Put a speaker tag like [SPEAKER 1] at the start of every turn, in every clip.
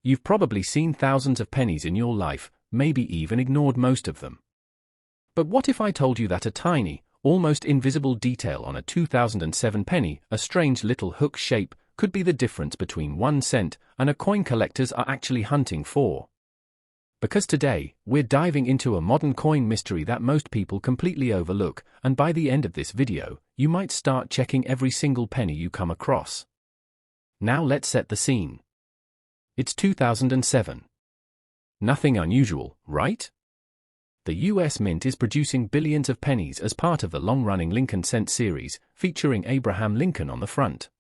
[SPEAKER 1] You've probably seen thousands of pennies in your life, maybe even ignored most of them. But what if I told you that a tiny, almost invisible detail on a 2007 penny, a strange little hook shape, could be the difference between 1 cent and a coin collectors are actually hunting for? Because today, we're diving into a modern coin mystery that most people completely overlook, and by the end of this video, you might start checking every single penny you come across. Now let's set the scene. It's 2007. Nothing unusual, right? The US Mint is producing billions of pennies as part of the long-running Lincoln Cent series, featuring Abraham Lincoln on the front.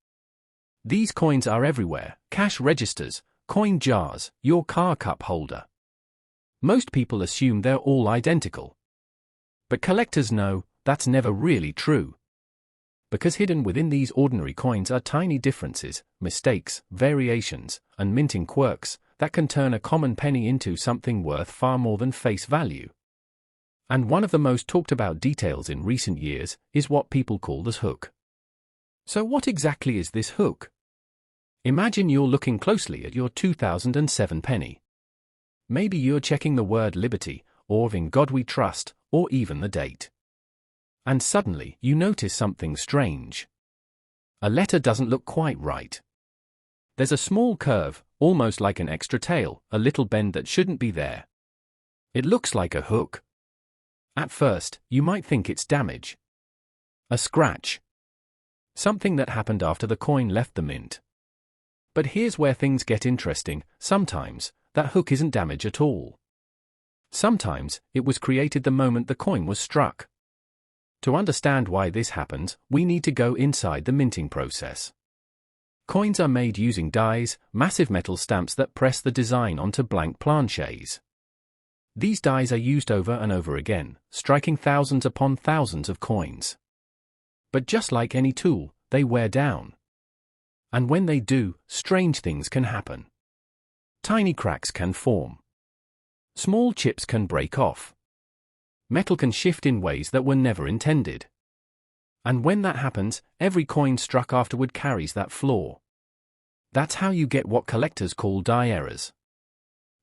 [SPEAKER 1] These coins are everywhere: cash registers, coin jars, your car cup holder. Most people assume they're all identical. But collectors know that's never really true. Because hidden within these ordinary coins are tiny differences, mistakes, variations, and minting quirks that can turn a common penny into something worth far more than face value. And one of the most talked about details in recent years is what people call the hook. So what exactly is this hook? Imagine you're looking closely at your 2007 penny. Maybe you're checking the word liberty, or in God we trust, or even the date. And suddenly, you notice something strange. A letter doesn't look quite right. There's a small curve, almost like an extra tail, a little bend that shouldn't be there. It looks like a hook. At first, you might think it's damage. A scratch. Something that happened after the coin left the mint. But here's where things get interesting. Sometimes, that hook isn't damage at all. Sometimes, it was created the moment the coin was struck. To understand why this happens, we need to go inside the minting process. Coins are made using dies, massive metal stamps that press the design onto blank planchets. These dies are used over and over again, striking thousands upon thousands of coins. But just like any tool, they wear down. And when they do, strange things can happen. Tiny cracks can form. Small chips can break off. Metal can shift in ways that were never intended. And when that happens, every coin struck afterward carries that flaw. That's how you get what collectors call die errors.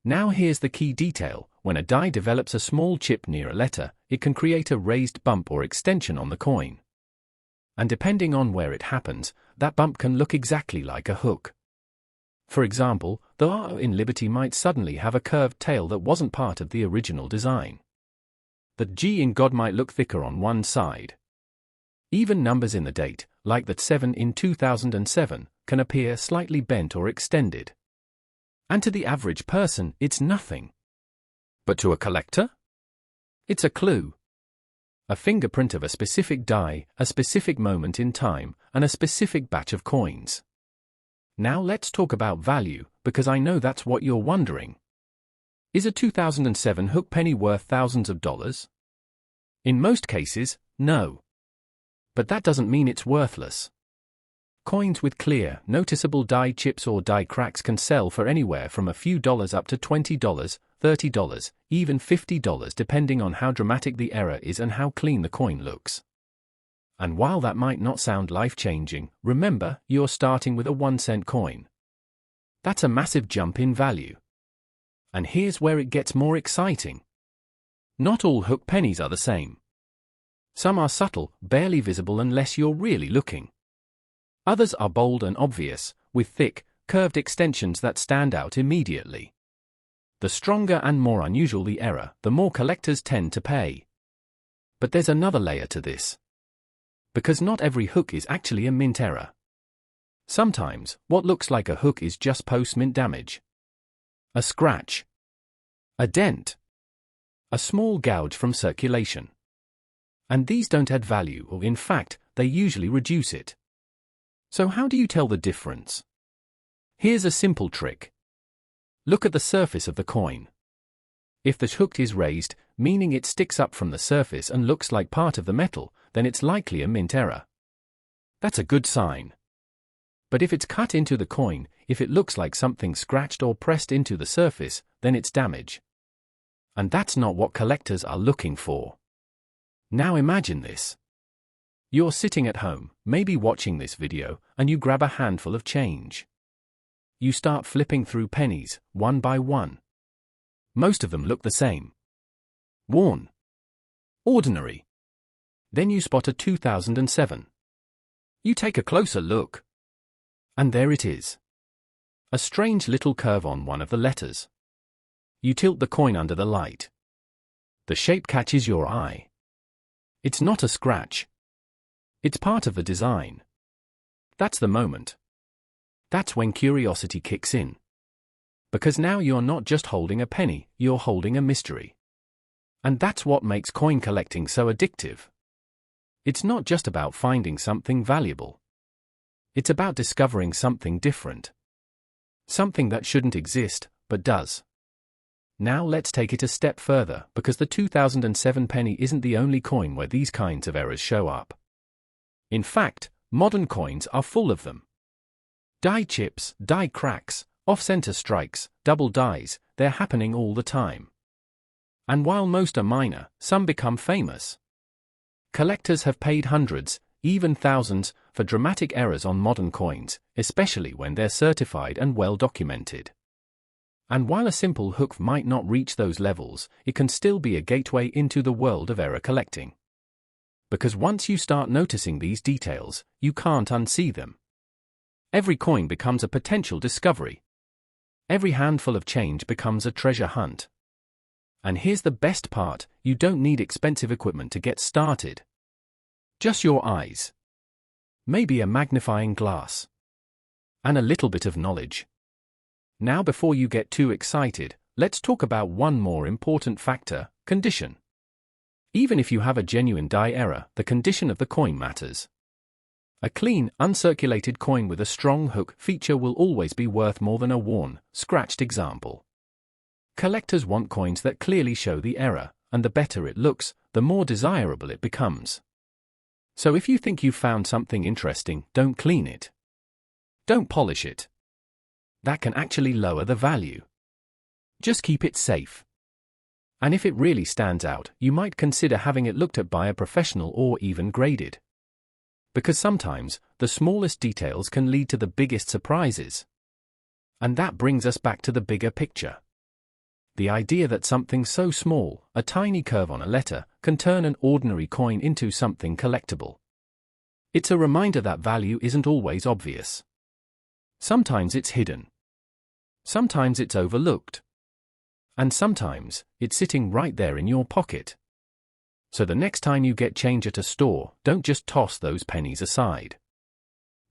[SPEAKER 1] Now here's the key detail: when a die develops a small chip near a letter, it can create a raised bump or extension on the coin. And depending on where it happens, that bump can look exactly like a hook. For example, the R in Liberty might suddenly have a curved tail that wasn't part of the original design. The G in God might look thicker on one side. Even numbers in the date, like that 7 in 2007, can appear slightly bent or extended. And to the average person, it's nothing. But to a collector? It's a clue. A fingerprint of a specific die, a specific moment in time, and a specific batch of coins. Now let's talk about value, because I know that's what you're wondering. Is a 2007 hook penny worth thousands of dollars? In most cases, no. But that doesn't mean it's worthless. Coins with clear, noticeable die chips or die cracks can sell for anywhere from a few dollars up to $20, $30, even $50 depending on how dramatic the error is and how clean the coin looks. And while that might not sound life-changing, remember, you're starting with a 1-cent coin. That's a massive jump in value. And here's where it gets more exciting. Not all hook pennies are the same. Some are subtle, barely visible unless you're really looking. Others are bold and obvious, with thick, curved extensions that stand out immediately. The stronger and more unusual the error, the more collectors tend to pay. But there's another layer to this. Because not every hook is actually a mint error. Sometimes, what looks like a hook is just post-mint damage. A scratch. A dent. A small gouge from circulation. And these don't add value, or in fact, they usually reduce it. So how do you tell the difference? Here's a simple trick. Look at the surface of the coin. If the hook is raised, meaning it sticks up from the surface and looks like part of the metal, then it's likely a mint error. That's a good sign. But if it's cut into the coin, if it looks like something scratched or pressed into the surface, then it's damage. And that's not what collectors are looking for. Now imagine this. You're sitting at home, maybe watching this video, and you grab a handful of change. You start flipping through pennies, one by one. Most of them look the same. Worn. Ordinary. Then you spot a 2007. You take a closer look. And there it is. A strange little curve on one of the letters. You tilt the coin under the light. The shape catches your eye. It's not a scratch. It's part of the design. That's the moment. That's when curiosity kicks in. Because now you're not just holding a penny, you're holding a mystery. And that's what makes coin collecting so addictive. It's not just about finding something valuable. It's about discovering something different. Something that shouldn't exist, but does. Now let's take it a step further, because the 2007 penny isn't the only coin where these kinds of errors show up. In fact, modern coins are full of them. Die chips, die cracks, off-center strikes, double dies, they're happening all the time. And while most are minor, some become famous. Collectors have paid hundreds, even thousands, for dramatic errors on modern coins, especially when they're certified and well documented. And while a simple hook might not reach those levels, it can still be a gateway into the world of error collecting. Because once you start noticing these details, you can't unsee them. Every coin becomes a potential discovery. Every handful of change becomes a treasure hunt. And here's the best part, you don't need expensive equipment to get started. Just your eyes. Maybe a magnifying glass. And a little bit of knowledge. Now before you get too excited, let's talk about one more important factor, condition. Even if you have a genuine die error, the condition of the coin matters. A clean, uncirculated coin with a strong hook feature will always be worth more than a worn, scratched example. Collectors want coins that clearly show the error, and the better it looks, the more desirable it becomes. So if you think you've found something interesting, don't clean it. Don't polish it. That can actually lower the value. Just keep it safe. And if it really stands out, you might consider having it looked at by a professional or even graded. Because sometimes, the smallest details can lead to the biggest surprises. And that brings us back to the bigger picture. The idea that something so small, a tiny curve on a letter, can turn an ordinary coin into something collectible. It's a reminder that value isn't always obvious. Sometimes it's hidden. Sometimes it's overlooked. And sometimes, it's sitting right there in your pocket. So the next time you get change at a store, don't just toss those pennies aside.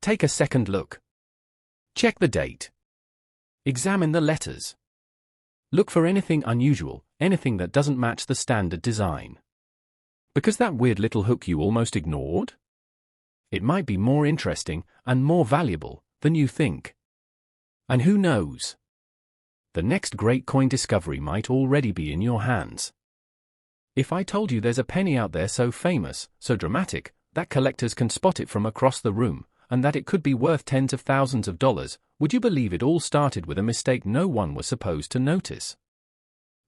[SPEAKER 1] Take a second look. Check the date. Examine the letters. Look for anything unusual, anything that doesn't match the standard design. Because that weird little hook you almost ignored? It might be more interesting and more valuable than you think. And who knows? The next great coin discovery might already be in your hands. If I told you there's a penny out there so famous, so dramatic, that collectors can spot it from across the room, and that it could be worth tens of thousands of dollars, would you believe it all started with a mistake no one was supposed to notice?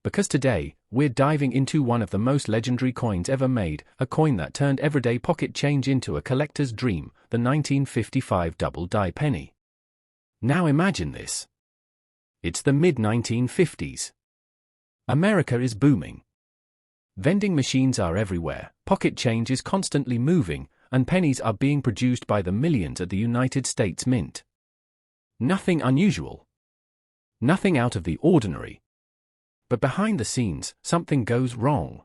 [SPEAKER 1] Because today, we're diving into one of the most legendary coins ever made, a coin that turned everyday pocket change into a collector's dream, the 1955 double die penny. Now imagine this. It's the mid-1950s. America is booming. Vending machines are everywhere, pocket change is constantly moving, and pennies are being produced by the millions at the United States Mint. Nothing unusual. Nothing out of the ordinary. But behind the scenes, something goes wrong.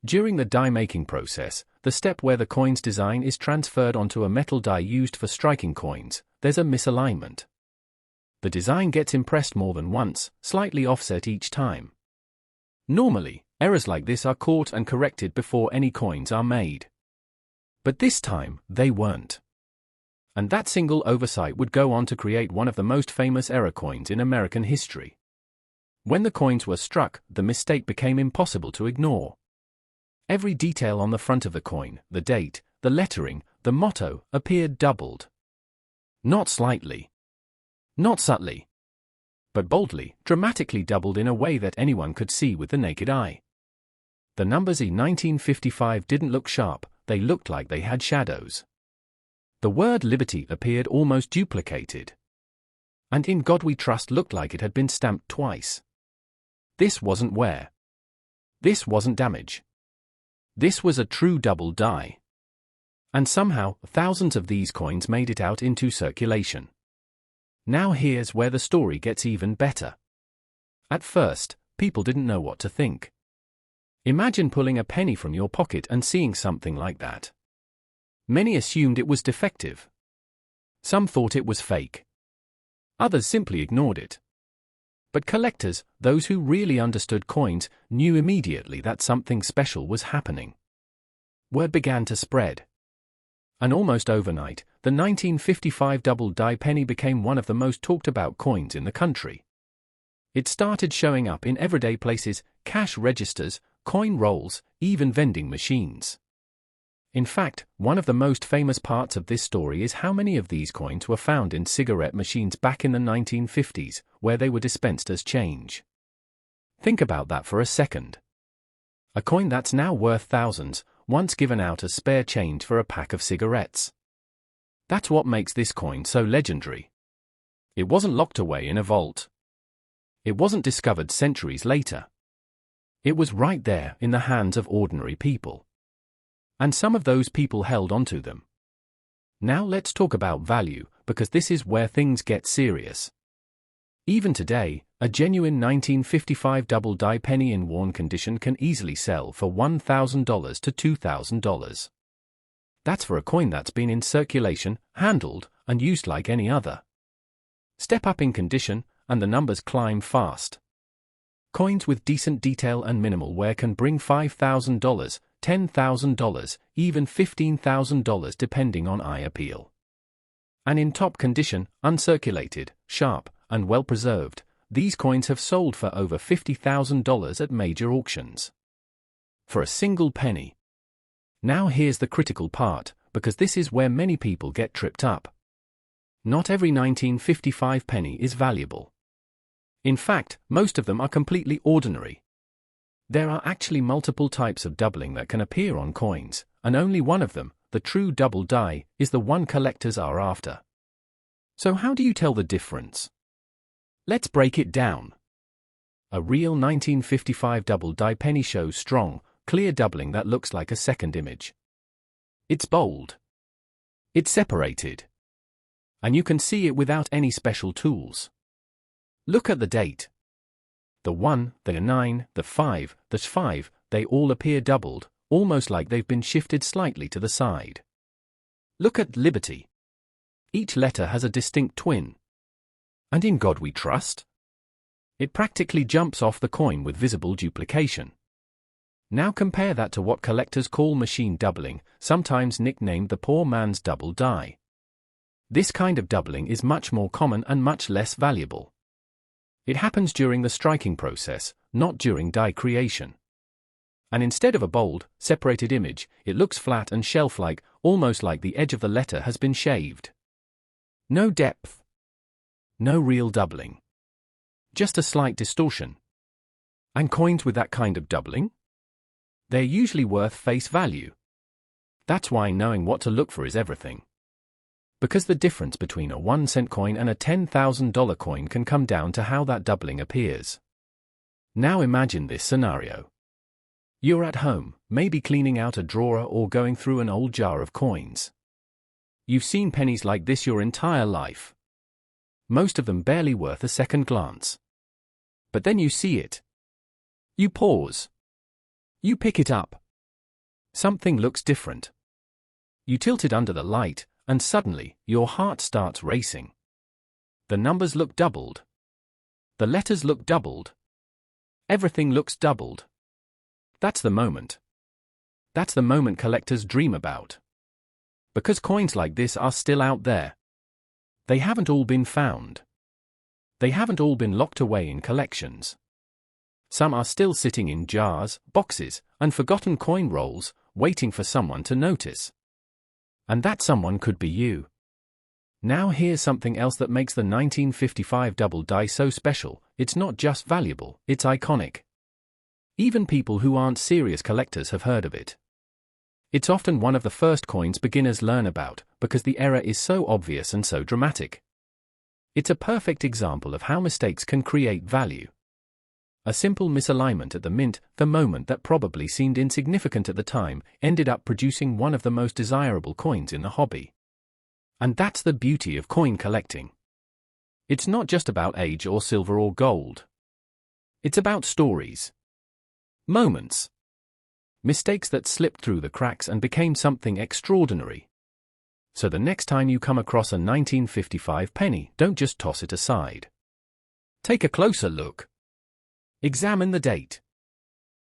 [SPEAKER 1] During the die-making process, the step where the coin's design is transferred onto a metal die used for striking coins, there's a misalignment. The design gets impressed more than once, slightly offset each time. Normally, errors like this are caught and corrected before any coins are made. But this time, they weren't. And that single oversight would go on to create one of the most famous error coins in American history. When the coins were struck, the mistake became impossible to ignore. Every detail on the front of the coin, the date, the lettering, the motto, appeared doubled. Not slightly. Not subtly. But boldly, dramatically doubled in a way that anyone could see with the naked eye. The numbers in 1955 didn't look sharp, they looked like they had shadows. The word liberty appeared almost duplicated. And "In God We Trust" looked like it had been stamped twice. This wasn't wear. This wasn't damage. This was a true double die. And somehow, thousands of these coins made it out into circulation. Now here's where the story gets even better. At first, people didn't know what to think. Imagine pulling a penny from your pocket and seeing something like that. Many assumed it was defective. Some thought it was fake. Others simply ignored it. But collectors, those who really understood coins, knew immediately that something special was happening. Word began to spread. And almost overnight, the 1955 double die penny became one of the most talked about coins in the country. It started showing up in everyday places, cash registers, coin rolls, even vending machines. In fact, one of the most famous parts of this story is how many of these coins were found in cigarette machines back in the 1950s, where they were dispensed as change. Think about that for a second. A coin that's now worth thousands, once given out as spare change for a pack of cigarettes. That's what makes this coin so legendary. It wasn't locked away in a vault. It wasn't discovered centuries later. It was right there in the hands of ordinary people. And some of those people held onto them. Now let's talk about value, because this is where things get serious. Even today, a genuine 1955 double die penny in worn condition can easily sell for $1,000 to $2,000. That's for a coin that's been in circulation, handled, and used like any other. Step up in condition, and the numbers climb fast. Coins with decent detail and minimal wear can bring $5,000, $10,000, even $15,000 depending on eye appeal. And in top condition, uncirculated, sharp, and well preserved, these coins have sold for over $50,000 at major auctions. For a single penny. Now here's the critical part, because this is where many people get tripped up. Not every 1955 penny is valuable. In fact, most of them are completely ordinary. There are actually multiple types of doubling that can appear on coins, and only one of them, the true double die, is the one collectors are after. So how do you tell the difference? Let's break it down. A real 1955 double die penny shows strong, clear doubling that looks like a second image. It's bold. It's separated. And you can see it without any special tools. Look at the date. The 1, the 9, the 5, the 5, they all appear doubled, almost like they've been shifted slightly to the side. Look at Liberty. Each letter has a distinct twin. And In God We Trust? It practically jumps off the coin with visible duplication. Now compare that to what collectors call machine doubling, sometimes nicknamed the poor man's double die. This kind of doubling is much more common and much less valuable. It happens during the striking process, not during die creation. And instead of a bold, separated image, it looks flat and shelf-like, almost like the edge of the letter has been shaved. No depth. No real doubling. Just a slight distortion. And coins with that kind of doubling? They're usually worth face value. That's why knowing what to look for is everything. Because the difference between a 1-cent coin and a $10,000 coin can come down to how that doubling appears. Now imagine this scenario. You're at home, maybe cleaning out a drawer or going through an old jar of coins. You've seen pennies like this your entire life. Most of them barely worth a second glance. But then you see it. You pause. You pick it up. Something looks different. You tilt it under the light, and suddenly, your heart starts racing. The numbers look doubled. The letters look doubled. Everything looks doubled. That's the moment. That's the moment collectors dream about. Because coins like this are still out there. They haven't all been found. They haven't all been locked away in collections. Some are still sitting in jars, boxes, and forgotten coin rolls, waiting for someone to notice. And that someone could be you. Now here's something else that makes the 1955 double die so special. It's not just valuable, it's iconic. Even people who aren't serious collectors have heard of it. It's often one of the first coins beginners learn about, because the error is so obvious and so dramatic. It's a perfect example of how mistakes can create value. A simple misalignment at the mint, the moment that probably seemed insignificant at the time, ended up producing one of the most desirable coins in the hobby. And that's the beauty of coin collecting. It's not just about age or silver or gold. It's about stories. Moments. Mistakes that slipped through the cracks and became something extraordinary. So the next time you come across a 1955 penny, don't just toss it aside. Take a closer look. Examine the date.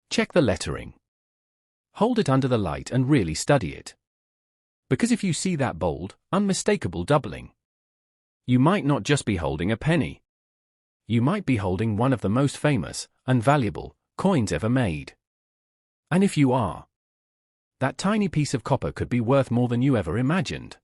[SPEAKER 1] Check the lettering. Hold it under the light and really study it. Because if you see that bold, unmistakable doubling, you might not just be holding a penny. You might be holding one of the most famous and valuable coins ever made. And if you are, that tiny piece of copper could be worth more than you ever imagined.